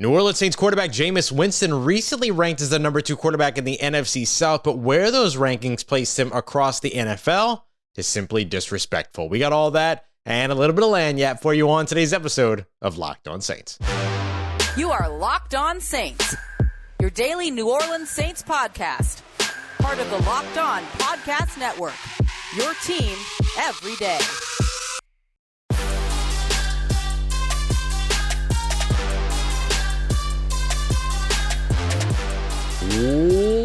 New Orleans Saints quarterback Jameis Winston recently ranked as the number 2 quarterback in the NFC South, but where those rankings placed him across the NFL is simply disrespectful. We got all that and a little bit of lagniappe for you on today's episode of Locked On Saints. You are Locked On Saints, your daily New Orleans Saints podcast. Part of the Locked On Podcast Network, your team every day.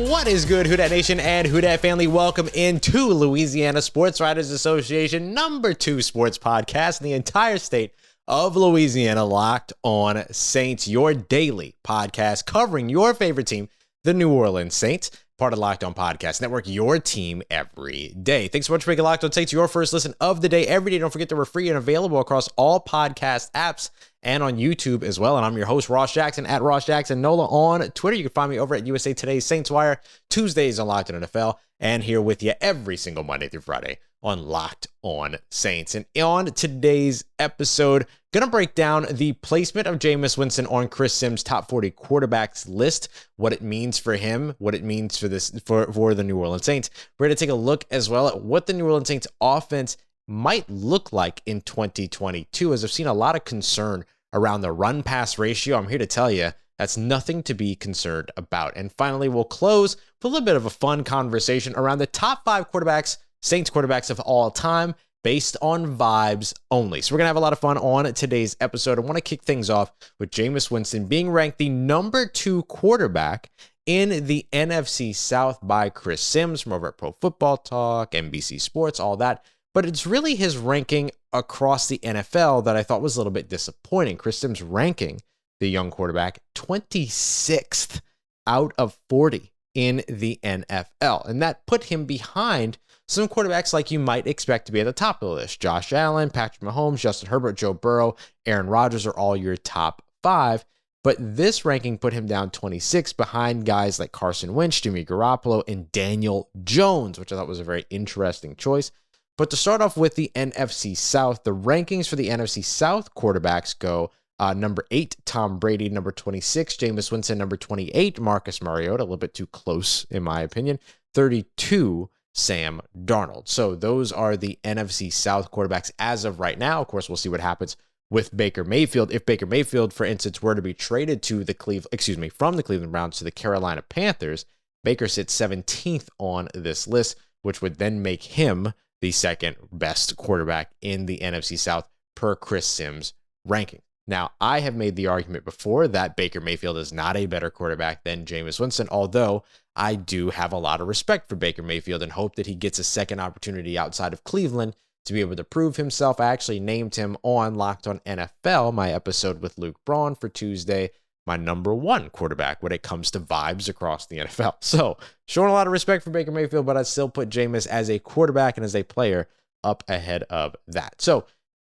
What is good, Who Dat Nation and Who Dat family? Welcome into Louisiana Sports Writers Association, number 2 sports podcast in the entire state of Louisiana, Locked On Saints, your daily podcast covering your favorite team, the New Orleans Saints, part of Locked On Podcast Network, your team every day. Thanks so much for making Locked On Saints your first listen of the day every day. Don't forget that we're free and available across all podcast apps and on YouTube as well. And I'm your host, Ross Jackson, at Ross Jackson Nola on Twitter. You can find me over at USA Today's Saints Wire, Tuesdays on Locked On NFL, and here with you every single Monday through Friday on Locked On Saints. And on today's episode, going to break down the placement of Jameis Winston on Chris Sims' top 40 quarterbacks list, what it means for him, what it means for the New Orleans Saints. We're going to take a look as well at what the New Orleans Saints offense might look like in 2022, as I've seen a lot of concern around the run-pass ratio. I'm here to tell you that's nothing to be concerned about. And finally, we'll close with a little bit of a fun conversation around the top 5 quarterbacks, Saints quarterbacks of all time, based on vibes only. So we're going to have a lot of fun on today's episode. I want to kick things off with Jameis Winston being ranked the number 2 quarterback in the NFC South by Chris Sims from over at Pro Football Talk, NBC Sports, all that. But it's really his ranking across the NFL that I thought was a little bit disappointing. Chris Sims ranking the young quarterback 26th out of 40 in the NFL. And that put him behind some quarterbacks like you might expect to be at the top of the list. Josh Allen, Patrick Mahomes, Justin Herbert, Joe Burrow, Aaron Rodgers are all your top 5. But this ranking put him down 26 behind guys like Carson Wentz, Jimmy Garoppolo, and Daniel Jones, which I thought was a very interesting choice. But to start off with the NFC South, the rankings for the NFC South quarterbacks go number 8, Tom Brady, number 26, Jameis Winston, number 28, Marcus Mariota, a little bit too close in my opinion, 32, Sam Darnold. So those are the NFC South quarterbacks as of right now. Of course, we'll see what happens with Baker Mayfield. If Baker Mayfield, for instance, were to be traded to from the Cleveland Browns to the Carolina Panthers, Baker sits 17th on this list, which would then make him the second best quarterback in the NFC South per Chris Sims ranking. Now, I have made the argument before that Baker Mayfield is not a better quarterback than Jameis Winston, although I do have a lot of respect for Baker Mayfield and hope that he gets a second opportunity outside of Cleveland to be able to prove himself. I actually named him on Locked On NFL, my episode with Luke Braun for Tuesday, my number 1 quarterback when it comes to vibes across the NFL. So, showing a lot of respect for Baker Mayfield, but I still put Jameis as a quarterback and as a player up ahead of that. So,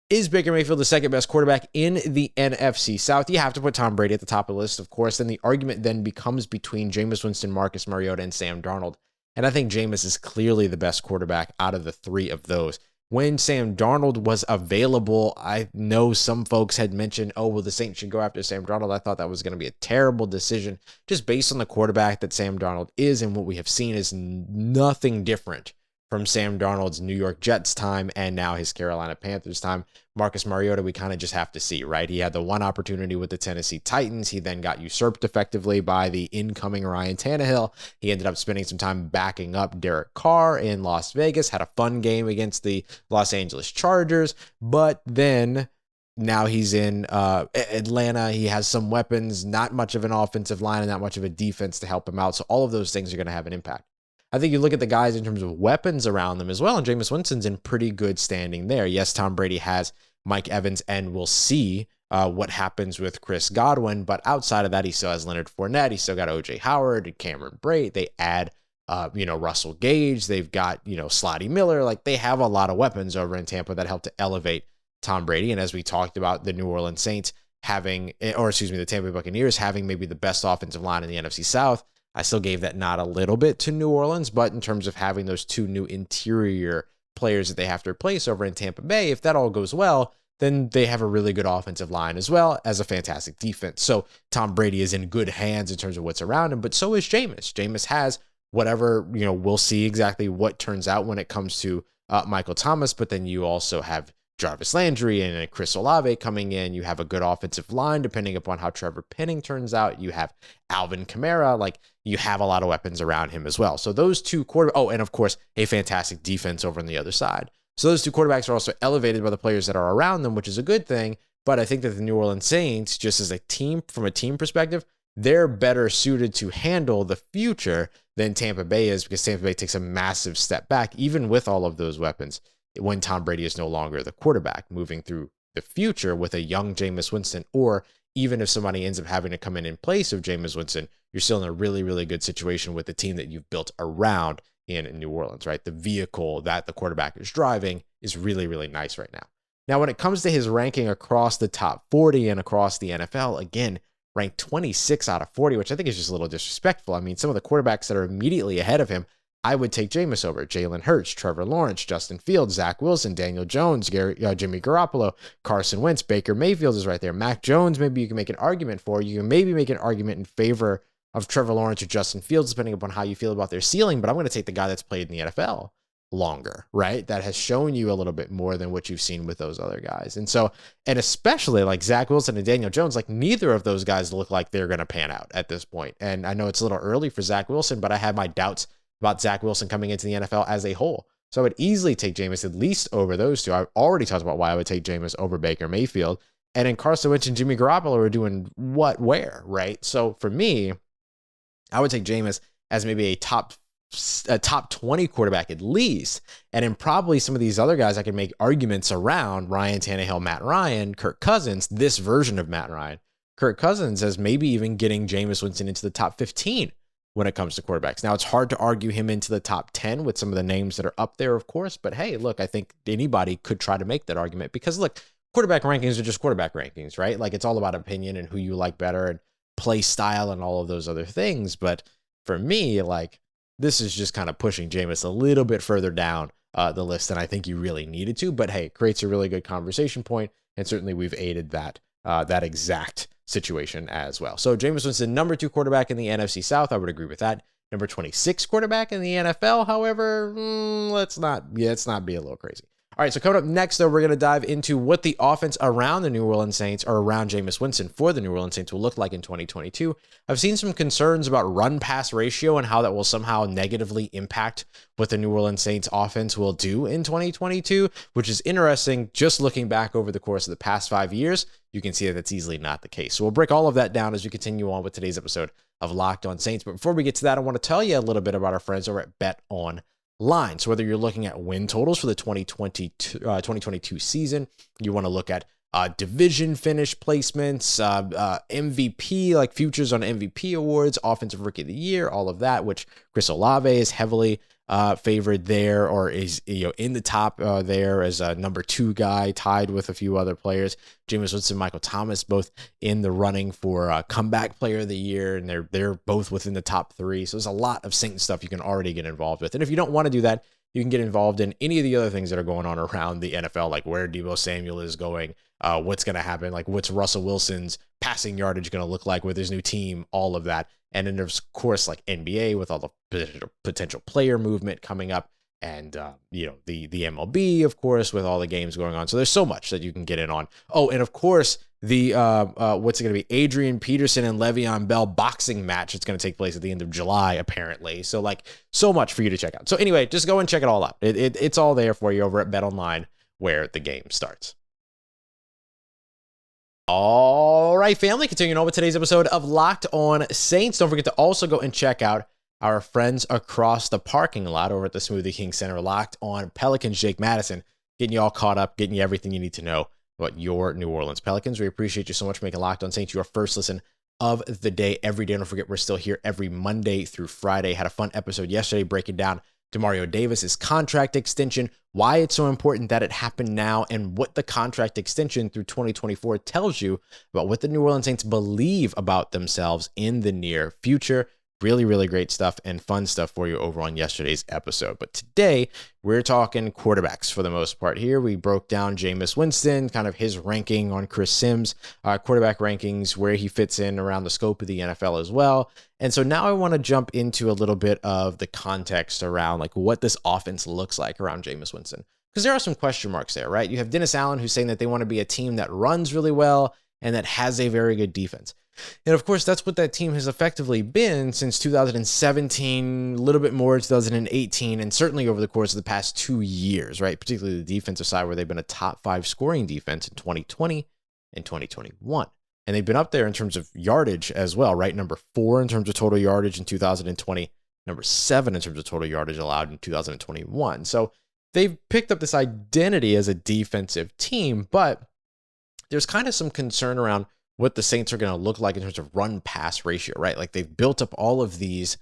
is Baker Mayfield the second best quarterback in the NFC South? You have to put Tom Brady at the top of the list, of course. Then the argument then becomes between Jameis Winston, Marcus Mariota, and Sam Darnold. And I think Jameis is clearly the best quarterback out of the 3 of those. When Sam Darnold was available, I know some folks had mentioned, oh, well, the Saints should go after Sam Darnold. I thought that was going to be a terrible decision just based on the quarterback that Sam Darnold is, and what we have seen is nothing different from Sam Darnold's New York Jets time and now his Carolina Panthers time. Marcus Mariota, we kind of just have to see, right? He had the one opportunity with the Tennessee Titans. He then got usurped effectively by the incoming Ryan Tannehill. He ended up spending some time backing up Derek Carr in Las Vegas, had a fun game against the Los Angeles Chargers, but then now he's in Atlanta. He has some weapons, not much of an offensive line and not much of a defense to help him out. So all of those things are going to have an impact. I think you look at the guys in terms of weapons around them as well, and Jameis Winston's in pretty good standing there. Yes, Tom Brady has Mike Evans, and we'll see what happens with Chris Godwin, but outside of that, he still has Leonard Fournette. He's still got O.J. Howard, Cameron Brate. They add, Russell Gage. They've got, Slotty Miller. Like, they have a lot of weapons over in Tampa that help to elevate Tom Brady. And as we talked about, the New Orleans Saints the Tampa Bay Buccaneers having maybe the best offensive line in the NFC South, I still gave that nod a little bit to New Orleans, but in terms of having those 2 new interior players that they have to replace over in Tampa Bay, if that all goes well, then they have a really good offensive line as well as a fantastic defense. So Tom Brady is in good hands in terms of what's around him, but so is Jameis. Jameis has whatever, we'll see exactly what turns out when it comes to Michael Thomas, but then you also have Jarvis Landry and Chris Olave coming in. You have a good offensive line, depending upon how Trevor Penning turns out. You have Alvin Kamara. Like, you have a lot of weapons around him as well. So those two and of course, a fantastic defense over on the other side. So those two quarterbacks are also elevated by the players that are around them, which is a good thing. But I think that the New Orleans Saints, just as a team, from a team perspective, they're better suited to handle the future than Tampa Bay is, because Tampa Bay takes a massive step back, even with all of those weapons, when Tom Brady is no longer the quarterback, moving through the future with a young Jameis Winston, or even if somebody ends up having to come in place of Jameis Winston, you're still in a really, really good situation with the team that you've built around in New Orleans, right? The vehicle that the quarterback is driving is really, really nice right now. Now, when it comes to his ranking across the top 40 and across the NFL, again, ranked 26 out of 40, which I think is just a little disrespectful. I mean, some of the quarterbacks that are immediately ahead of him, I would take Jameis over. Jalen Hurts, Trevor Lawrence, Justin Fields, Zach Wilson, Daniel Jones, Jimmy Garoppolo, Carson Wentz, Baker Mayfield is right there. Mac Jones, maybe you can make an argument for. You can maybe make an argument in favor of Trevor Lawrence or Justin Fields, depending upon how you feel about their ceiling. But I'm going to take the guy that's played in the NFL longer, right? That has shown you a little bit more than what you've seen with those other guys. And especially like Zach Wilson and Daniel Jones, like neither of those guys look like they're going to pan out at this point. And I know it's a little early for Zach Wilson, but I have my doubts about Zach Wilson coming into the NFL as a whole. So I would easily take Jameis at least over those two. I've already talked about why I would take Jameis over Baker Mayfield. And then Carson Wentz and Jimmy Garoppolo are doing where, right? So for me, I would take Jameis as maybe a top 20 quarterback at least. And then probably some of these other guys I could make arguments around: Ryan Tannehill, Matt Ryan, Kirk Cousins, this version of Matt Ryan. Kirk Cousins as maybe even getting Jameis Winston into the top 15 when it comes to quarterbacks. Now, it's hard to argue him into the top 10 with some of the names that are up there, of course. But hey, look, I think anybody could try to make that argument, because look, quarterback rankings are just quarterback rankings, right? Like, it's all about opinion and who you like better and play style and all of those other things. But for me, like, this is just kind of pushing Jameis a little bit further down the list than I think you really needed to. But hey, creates a really good conversation point, and certainly we've aided that exact situation as well. So Jameis Winston, number 2 quarterback in the NFC South. I would agree with that. Number 26 quarterback in the NFL, however, let's not be a little crazy. All right, so coming up next, though, we're going to dive into what the offense around the New Orleans Saints, or around Jameis Winston for the New Orleans Saints, will look like in 2022. I've seen some concerns about run-pass ratio and how that will somehow negatively impact what the New Orleans Saints offense will do in 2022, which is interesting. Just looking back over the course of the past 5 years, you can see that that's easily not the case. So we'll break all of that down as we continue on with today's episode of Locked On Saints. But before we get to that, I want to tell you a little bit about our friends over at BetOnline. So whether you're looking at win totals for the 2022 season, you want to look at division finish placements, MVP, like futures on MVP awards, offensive rookie of the year, all of that, which Chris Olave is heavily favored there, or is in the top there as a number 2 guy, tied with a few other players. Jameis Winston, Michael Thomas, both in the running for comeback player of the year, and they're both within the top 3. So there's a lot of Saints stuff you can already get involved with. And if you don't want to do that, you can get involved in any of the other things that are going on around the NFL, like where Deebo Samuel is going, what's going to happen, like what's Russell Wilson's passing yardage going to look like with his new team, all of that. And then there's, of course, like NBA with all the potential player movement coming up, and the MLB, of course, with all the games going on. So there's so much that you can get in on. Oh, and of course, the what's it going to be? Adrian Peterson and Le'Veon Bell boxing match. It's going to take place at the end of July, apparently. So like, so much for you to check out. So anyway, just go and check it all out. It's all there for you over at BetOnline, where the game starts. All right, family, continuing on with today's episode of Locked On Saints. Don't forget to also go and check out our friends across the parking lot over at the Smoothie King Center, Locked On Pelicans. Jake Madison, getting you all caught up, getting you everything you need to know about your New Orleans Pelicans. We appreciate you so much for making Locked On Saints your first listen of the day every day. Don't forget, we're still here every Monday through Friday. Had a fun episode yesterday breaking down Demario Davis's contract extension, why it's so important that it happened now, and what the contract extension through 2024 tells you about what the New Orleans Saints believe about themselves in the near future. Really, really great stuff and fun stuff for you over on yesterday's episode. But today, we're talking quarterbacks for the most part here. We broke down Jameis Winston, kind of his ranking on Chris Sims, quarterback rankings, where he fits in around the scope of the NFL as well. And so now I want to jump into a little bit of the context around like what this offense looks like around Jameis Winston. Because there are some question marks there, right? You have Dennis Allen who's saying that they want to be a team that runs really well and that has a very good defense. And of course, that's what that team has effectively been since 2017, a little bit more 2018, and certainly over the course of the past 2 years, right? Particularly the defensive side, where they've been a top 5 scoring defense in 2020 and 2021. And they've been up there in terms of yardage as well, right? Number 4 in terms of total yardage in 2020, number 7 in terms of total yardage allowed in 2021. So they've picked up this identity as a defensive team, but there's kind of some concern around what the Saints are going to look like in terms of run-pass ratio, right? Like they've built up all of these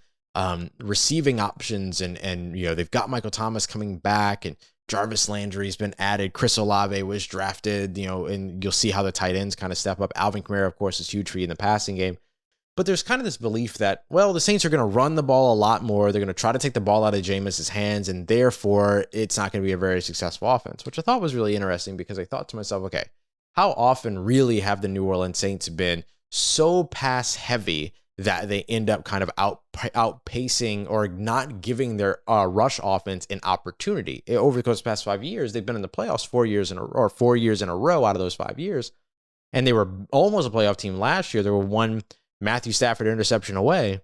receiving options, and you know they've got Michael Thomas coming back, and Jarvis Landry's been added. Chris Olave was drafted, you know, and you'll see how the tight ends kind of step up. Alvin Kamara, of course, is huge for you in the passing game. But there's kind of this belief that, well, the Saints are going to run the ball a lot more. They're going to try to take the ball out of Jameis's hands, and therefore it's not going to be a very successful offense, which I thought was really interesting because I thought to myself, okay, how often really have the New Orleans Saints been so pass heavy that they end up kind of outpacing or not giving their rush offense an opportunity? Over the course of the past 5 years, they've been in the playoffs 4 years in a row out of those 5 years. And they were almost a playoff team last year. They were one Matthew Stafford interception away.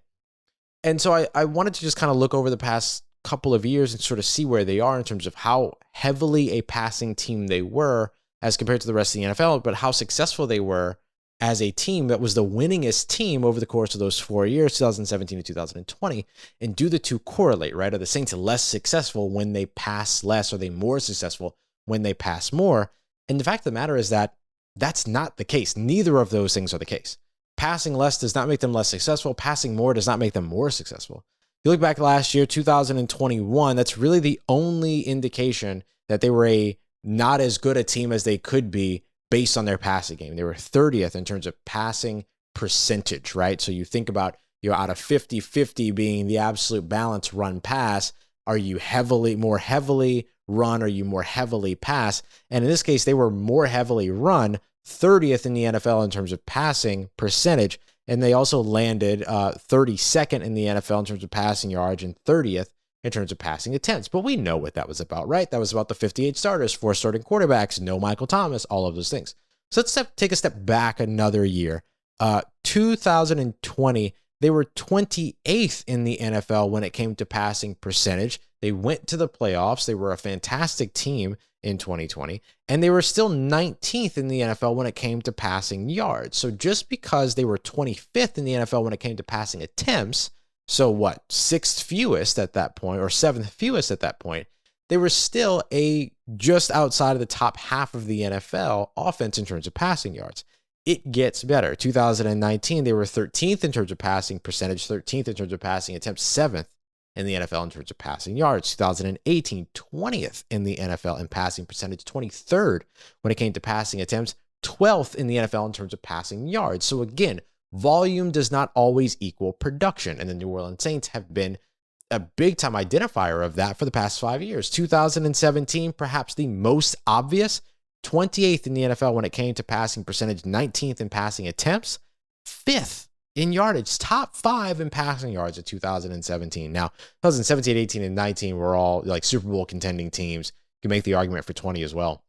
And so I wanted to just kind of look over the past couple of years and sort of see where they are in terms of how heavily a passing team they were as compared to the rest of the NFL, but how successful they were as a team that was the winningest team over the course of those 4 years, 2017 to 2020, and do the two correlate, right? Are the Saints less successful when they pass less? Are they more successful when they pass more? And the fact of the matter is that that's not the case. Neither of those things are the case. Passing less does not make them less successful. Passing more does not make them more successful. You look back last year, 2021, that's really the only indication that they were not as good a team as they could be based on their passing game. They were 30th in terms of passing percentage, right? So you think about, out of 50-50 being the absolute balance run pass, are you more heavily run? Are you more heavily pass? And in this case, they were more heavily run, 30th in the NFL in terms of passing percentage. And they also landed 32nd in the NFL in terms of passing yards and 30th in terms of passing attempts. But we know what that was about, right? That was about the 58 starters, 4 starting quarterbacks, no Michael Thomas, all of those things. So let's take a step back another year. 2020, they were 28th in the NFL when it came to passing percentage. They went to the playoffs. They were a fantastic team in 2020, and they were still 19th in the NFL when it came to passing yards. So just because they were 25th in the NFL when it came to passing attempts, so what, 6th fewest at that point, or 7th fewest at that point, they were still just outside of the top half of the NFL offense in terms of passing yards. It gets better. 2019, they were 13th in terms of passing percentage, 13th in terms of passing attempts, 7th in the NFL in terms of passing yards. 2018, 20th in the NFL in passing percentage, 23rd when it came to passing attempts, 12th in the NFL in terms of passing yards. So again, volume does not always equal production, and the New Orleans Saints have been a big-time identifier of that for the past 5 years. 2017, perhaps the most obvious, 28th in the NFL when it came to passing percentage, 19th in passing attempts, 5th in yardage, top 5 in passing yards at 2017. Now, 2017, 18, and 19 were all like Super Bowl contending teams. You can make the argument for 20 as well.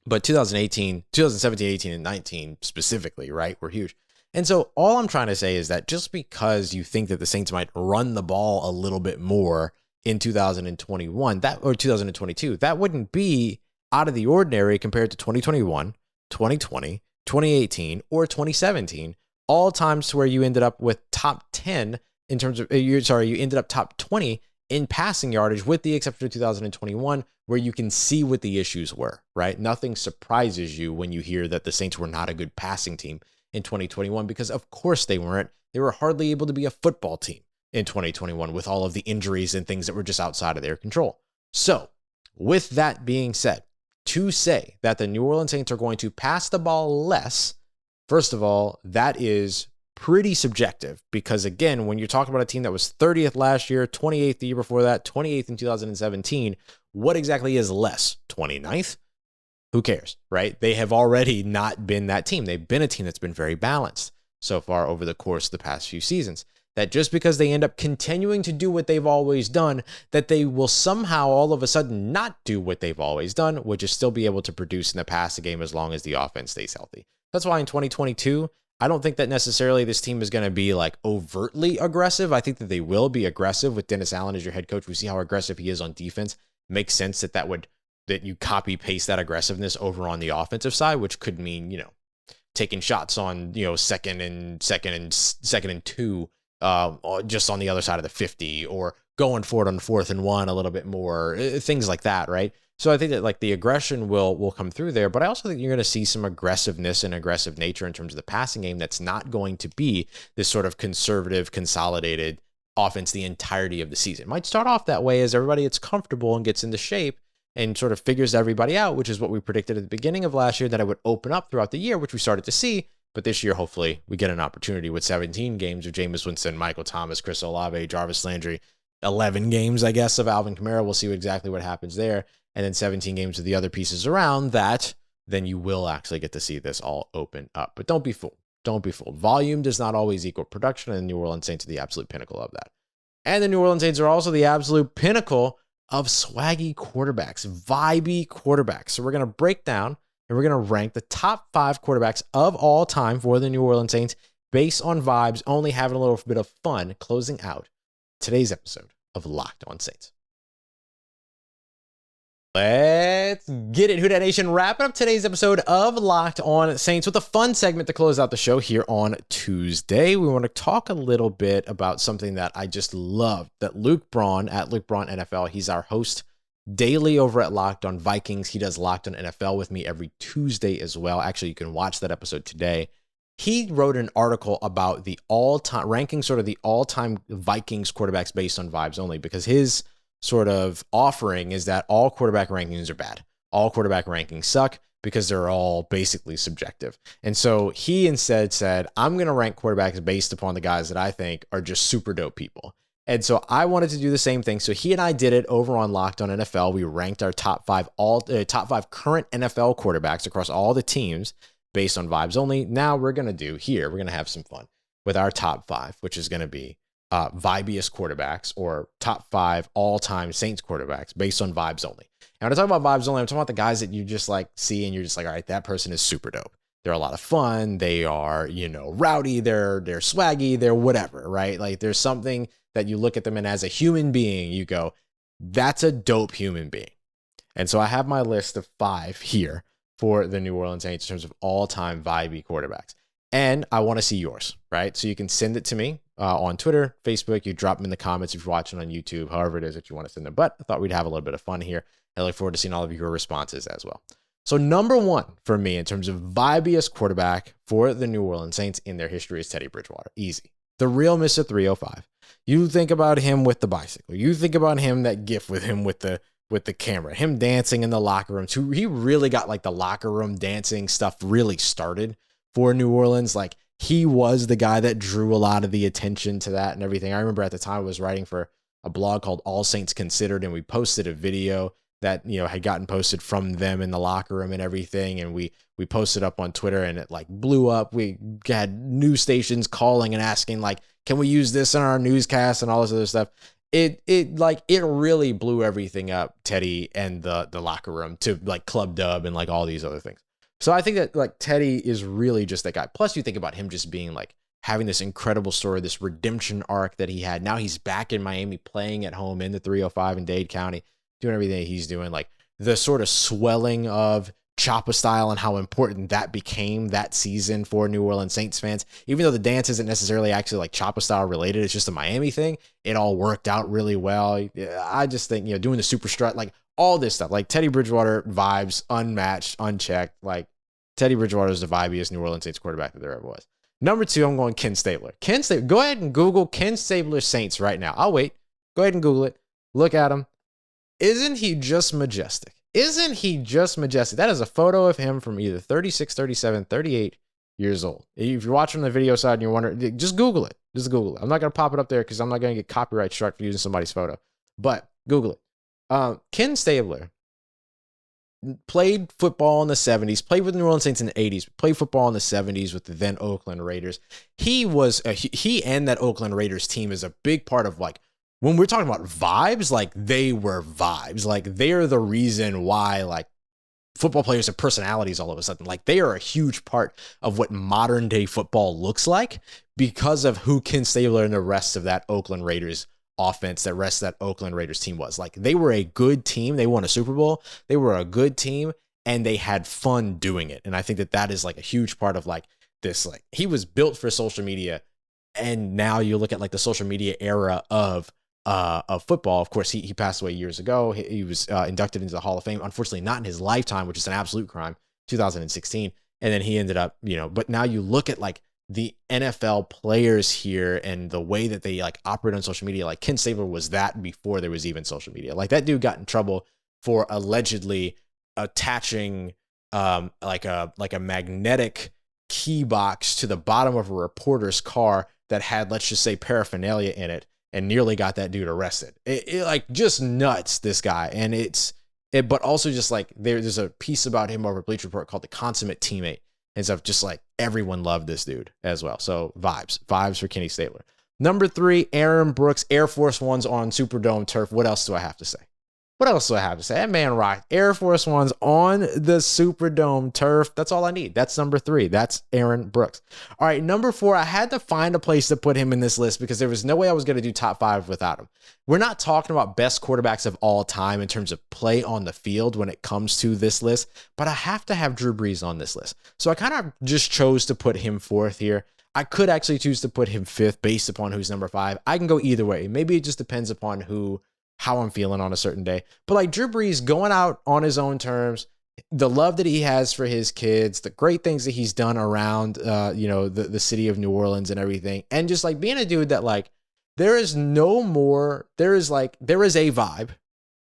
But 2017, 18, and 19 specifically, right, were huge. And so all I'm trying to say is that just because you think that the Saints might run the ball a little bit more in 2021 or 2022, that wouldn't be out of the ordinary compared to 2021, 2020, 2018, or 2017, all times where you ended up with top 10 in terms of, you ended up top 20 in passing yardage, with the exception of 2021, where you can see what the issues were, right? Nothing surprises you when you hear that the Saints were not a good passing team in 2021, because of course they weren't. They were hardly able to be a football team in 2021 with all of the injuries and things that were just outside of their control. So with that being said, to say that the New Orleans Saints are going to pass the ball less, first of all, that is pretty subjective because, again, when you're talking about a team that was 30th last year, 28th the year before that, 28th in 2017, what exactly is less? 29th? Who cares, right? They have already not been that team. They've been a team that's been very balanced so far over the course of the past few seasons. That just because they end up continuing to do what they've always done, that they will somehow all of a sudden not do what they've always done, which is still be able to produce in the passing game as long as the offense stays healthy. That's why in 2022, I don't think that necessarily this team is going to be like overtly aggressive. I think that they will be aggressive with Dennis Allen as your head coach. We see how aggressive he is on defense. Makes sense that you copy paste that aggressiveness over on the offensive side, which could mean, taking shots on, second and two, just on the other side of the 50, or going for it on 4th and 1 a little bit more, things like that, right? So I think that like the aggression will come through there, but I also think you're going to see some aggressiveness and aggressive nature in terms of the passing game that's not going to be this sort of conservative, consolidated offense the entirety of the season. It might start off that way as everybody gets comfortable and gets into shape and sort of figures everybody out, which is what we predicted at the beginning of last year, that it would open up throughout the year, which we started to see. But this year, hopefully, we get an opportunity with 17 games of Jameis Winston, Michael Thomas, Chris Olave, Jarvis Landry, 11 games, I guess, of Alvin Kamara. We'll see exactly what happens there. And then 17 games of the other pieces around that, then you will actually get to see this all open up. But don't be fooled. Don't be fooled. Volume does not always equal production, and the New Orleans Saints are the absolute pinnacle of that. And the New Orleans Saints are also the absolute pinnacle of swaggy quarterbacks, vibey quarterbacks. So we're going to break down and we're going to rank the top 5 quarterbacks of all time for the New Orleans Saints based on vibes, only having a little bit of fun closing out today's episode of Locked On Saints. Let's get it, Who Dat Nation. Wrapping up today's episode of Locked On Saints with a fun segment to close out the show here on Tuesday. We want to talk a little bit about something that I just love, that Luke Braun at Luke Braun NFL, he's our host daily over at Locked On Vikings. He does Locked On NFL with me every Tuesday as well. Actually, you can watch that episode today. He wrote an article about the all-time ranking, sort of the all-time Vikings quarterbacks based on vibes only, because his sort of offering is that all quarterback rankings are bad. All quarterback rankings suck because they're all basically subjective. And so he instead said, I'm going to rank quarterbacks based upon the guys that I think are just super dope people. And so I wanted to do the same thing. So he and I did it over on Locked On NFL. We ranked our top 5 current NFL quarterbacks across all the teams based on vibes only. Now we're going to have some fun with our top 5, which is going to be vibiest quarterbacks, or top 5 all-time Saints quarterbacks based on vibes only. And when I talk about vibes only, I'm talking about the guys that you just like see and you're just like, all right, that person is super dope. They're a lot of fun. They are, rowdy. They're swaggy. They're whatever, right? Like there's something that you look at them and as a human being, you go, that's a dope human being. And so I have my list of 5 here for the New Orleans Saints in terms of all-time vibey quarterbacks. And I want to see yours, right? So you can send it to me on Twitter, Facebook. You drop them in the comments if you're watching on YouTube, however it is that you want to send them. But I thought we'd have a little bit of fun here. I look forward to seeing all of your responses as well. So number 1 for me in terms of vibiest quarterback for the New Orleans Saints in their history is Teddy Bridgewater. Easy. The real Mr. 305. You think about him with the bicycle. You think about him, that gif with him with the camera, him dancing in the locker room. So he really got like the locker room dancing stuff really started for New Orleans. Like he was the guy that drew a lot of the attention to that and everything. I remember at the time I was writing for a blog called All Saints Considered, and we posted a video that, had gotten posted from them in the locker room and everything. And we posted up on Twitter and it like blew up. We had news stations calling and asking like, can we use this in our newscast and all this other stuff? It really blew everything up, Teddy and the locker room, to like Club Dub and like all these other things. So I think that like Teddy is really just that guy. Plus you think about him just being like having this incredible story, this redemption arc that he had. Now he's back in Miami playing at home in the 305 in Dade County, doing everything he's doing. Like the sort of swelling of Choppa style and how important that became that season for New Orleans Saints fans. Even though the dance isn't necessarily actually like Choppa style related, it's just a Miami thing. It all worked out really well. I just think, doing the super strut, like all this stuff, like Teddy Bridgewater vibes, unmatched, unchecked. Like Teddy Bridgewater is the vibiest New Orleans Saints quarterback that there ever was. Number 2, I'm going Ken Stabler. Ken Stabler. Go ahead and Google Ken Stabler Saints right now. I'll wait. Go ahead and Google it. Look at him. Isn't he just majestic? Isn't he just majestic? That is a photo of him from either 36, 37, 38 years old. If you're watching the video side and you're wondering, just Google it. Just Google it. I'm not going to pop it up there because I'm not going to get copyright struck for using somebody's photo. But Google it. Ken Stabler played football in the 70s, played with the New Orleans Saints in the 80s, played football in the 70s with the then Oakland Raiders. He and that Oakland Raiders team is a big part of, like, when we're talking about vibes, like, they were vibes. Like, they're the reason why, like, football players have personalities all of a sudden. Like, they are a huge part of what modern day football looks like because of who Ken Stabler and the rest of that Oakland Raiders offense, that rest of that Oakland Raiders team was. Like, they were a good team. They won a Super Bowl. They were a good team and they had fun doing it. And I think that that is like a huge part of like this, like, he was built for social media. And now you look at like the social media era of football. Of course, he passed away years ago. He was inducted into the Hall of Fame, unfortunately not in his lifetime, which is an absolute crime, 2016. And then he ended up, but now you look at like the NFL players here and the way that they like operate on social media. Like, Ken Stabler was that before there was even social media. Like, that dude got in trouble for allegedly attaching like a magnetic key box to the bottom of a reporter's car that had, let's just say, paraphernalia in it, and nearly got that dude arrested. It like, just nuts, this guy. And but also just like, there's a piece about him over Bleacher Report called The Consummate Teammate and stuff. Just like, everyone loved this dude as well. So vibes for Kenny Stabler. Number 3, Aaron Brooks, Air Force Ones on Superdome turf. What else do I have to say? That man rocked. Air Force Ones on the Superdome turf. That's all I need. That's number 3. That's Aaron Brooks. All right, number 4, I had to find a place to put him in this list because there was no way I was going to do top 5 without him. We're not talking about best quarterbacks of all time in terms of play on the field when it comes to this list, but I have to have Drew Brees on this list. So I kind of just chose to put him 4th here. I could actually choose to put him 5th based upon who's number 5. I can go either way. Maybe it just depends upon how I'm feeling on a certain day. But like, Drew Brees going out on his own terms, the love that he has for his kids, the great things that he's done around, the city of New Orleans and everything. And just like being a dude that like, there is a vibe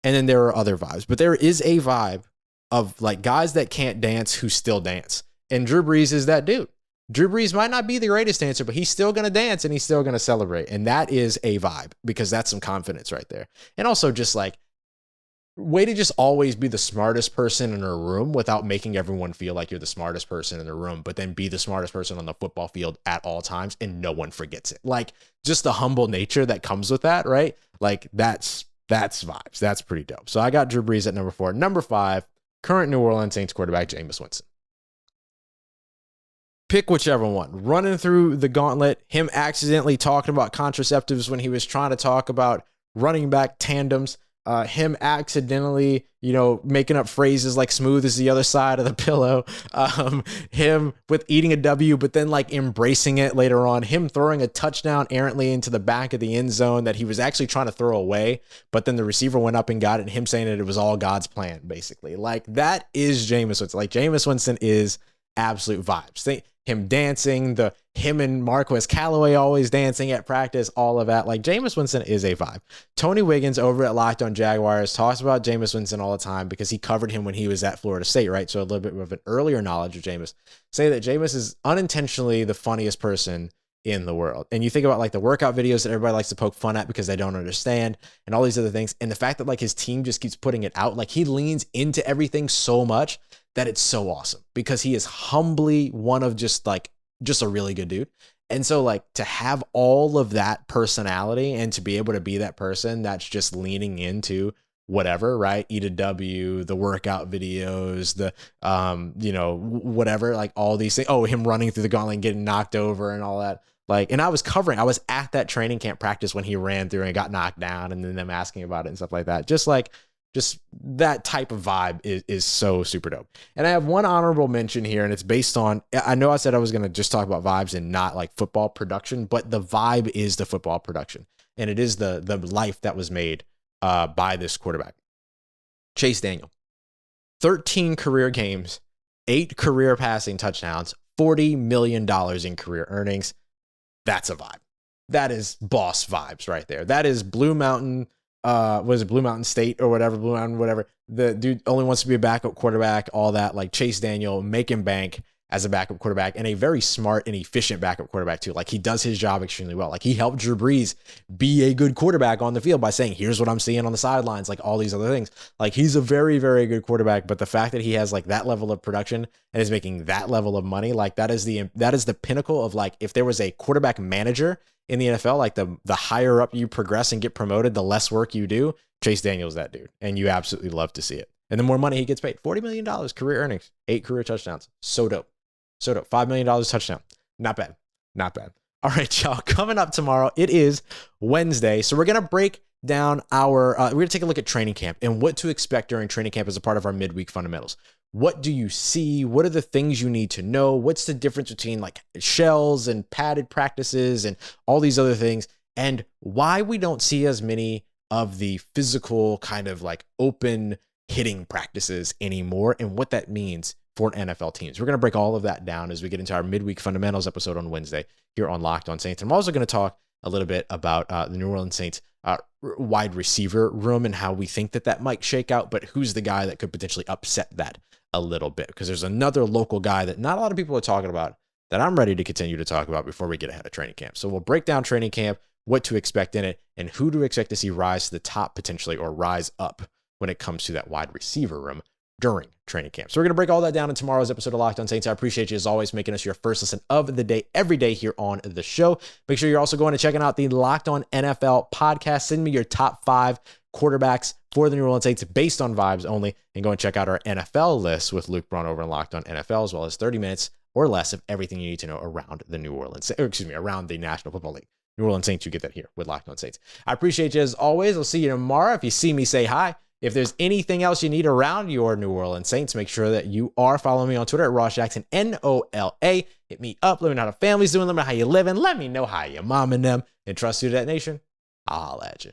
and then there are other vibes, but there is a vibe of like guys that can't dance who still dance. And Drew Brees is that dude. Drew Brees might not be the greatest dancer, but he's still going to dance and he's still going to celebrate. And that is a vibe because that's some confidence right there. And also just like, way to just always be the smartest person in a room without making everyone feel like you're the smartest person in the room, but then be the smartest person on the football field at all times and no one forgets it. Like, just the humble nature that comes with that, right? Like, that's vibes. That's pretty dope. So I got Drew Brees at number 4. Number 5, current New Orleans Saints quarterback Jameis Winston. Pick whichever one. Running through the gauntlet, him accidentally talking about contraceptives when he was trying to talk about running back tandems, him accidentally, making up phrases like smooth as the other side of the pillow, him with eating a W, but then like embracing it later on, him throwing a touchdown errantly into the back of the end zone that he was actually trying to throw away, but then the receiver went up and got it, and him saying that it was all God's plan, basically. Like, that is Jameis Winston. Like, Jameis Winston is absolute vibes. Him dancing, him and Marquez Callaway always dancing at practice, all of that. Like, Jameis Winston is a vibe. Tony Wiggins over at Locked On Jaguars talks about Jameis Winston all the time because he covered him when he was at Florida State, right? So a little bit of an earlier knowledge of Jameis. Say that Jameis is unintentionally the funniest person in the world. And you think about like the workout videos that everybody likes to poke fun at because they don't understand and all these other things. And the fact that like his team just keeps putting it out, like he leans into everything so much that it's so awesome because he is humbly one of just a really good dude. And so like to have all of that personality and to be able to be that person that's just leaning into whatever, right? Eat a W, the workout videos, the, whatever, like all these things. Oh, him running through the gauntlet and getting knocked over and all that. Like, and I was at that training camp practice when he ran through and got knocked down and then them asking about it and stuff like that. Just that type of vibe is so super dope. And I have one honorable mention here, and it's based on, I know I said I was going to just talk about vibes and not like football production, but the vibe is the football production. And it is the life that was made by this quarterback. Chase Daniel, 13 career games, 8 career passing touchdowns, $40 million in career earnings. That's a vibe. That is boss vibes right there. That is Blue Mountain. Was it Blue Mountain State or whatever, Blue Mountain, whatever. The dude only wants to be a backup quarterback, all that, like Chase Daniel, making bank as a backup quarterback, and a very smart and efficient backup quarterback too. Like, he does his job extremely well. Like, he helped Drew Brees be a good quarterback on the field by saying, here's what I'm seeing on the sidelines, like all these other things. Like, he's a very, very good quarterback, but the fact that he has like that level of production and is making that level of money, like that is the pinnacle of, like, if there was a quarterback manager in the NFL, like the higher up you progress and get promoted, the less work you do. Chase Daniel's that dude, and you absolutely love to see it. And the more money he gets paid, $40 million career earnings, 8 career touchdowns. So dope. So dope. $5 million touchdown. Not bad. Not bad. All right, y'all. Coming up tomorrow, it is Wednesday. So we're going to break down we're going to take a look at training camp and what to expect during training camp as a part of our midweek fundamentals. What do you see? What are the things you need to know? What's the difference between like shells and padded practices and all these other things? And why we don't see as many of the physical kind of like open hitting practices anymore and what that means for NFL teams. We're going to break all of that down as we get into our midweek fundamentals episode on Wednesday here on Locked On Saints. I'm also going to talk a little bit about the New Orleans Saints wide receiver room and how we think that might shake out, but who's the guy that could potentially upset that a little bit, because there's another local guy that not a lot of people are talking about that I'm ready to continue to talk about before we get ahead of training camp. So we'll break down training camp, what to expect in it, and who to expect to see rise to the top potentially or rise up when it comes to that wide receiver room during training camp. So we're going to break all that down in tomorrow's episode of Locked On Saints. I appreciate you as always making us your first listen of the day every day here on the show. Make sure you're also going and checking out the Locked On NFL podcast. Send me your top 5 quarterbacks for the New Orleans Saints based on vibes only, and go and check out our NFL list with Luke Braun over in Locked On NFL, as well as 30 minutes or less of everything you need to know around the around the National Football League. New Orleans Saints, you get that here with Locked On Saints. I appreciate you as always. I'll see you tomorrow. If you see me, say hi. If there's anything else you need around your New Orleans Saints, make sure that you are following me on Twitter at Ross Jackson, NOLA. Hit me up. Let me know how the family's doing. Let me know how you living. Let me know how your mom and them. And trust Who Dat Nation. I'll holla at you.